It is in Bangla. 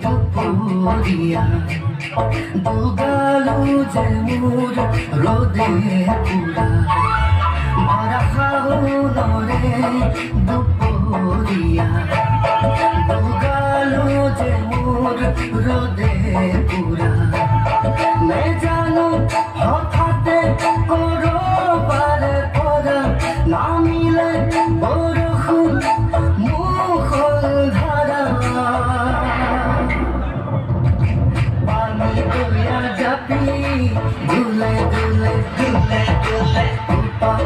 দুপুরিয়া দুগালু যে মোর রোদে পুরা ভরা ফাগুনরে দুপুরিয়া দুগালু যে মোর রোদে পুরা নে জানো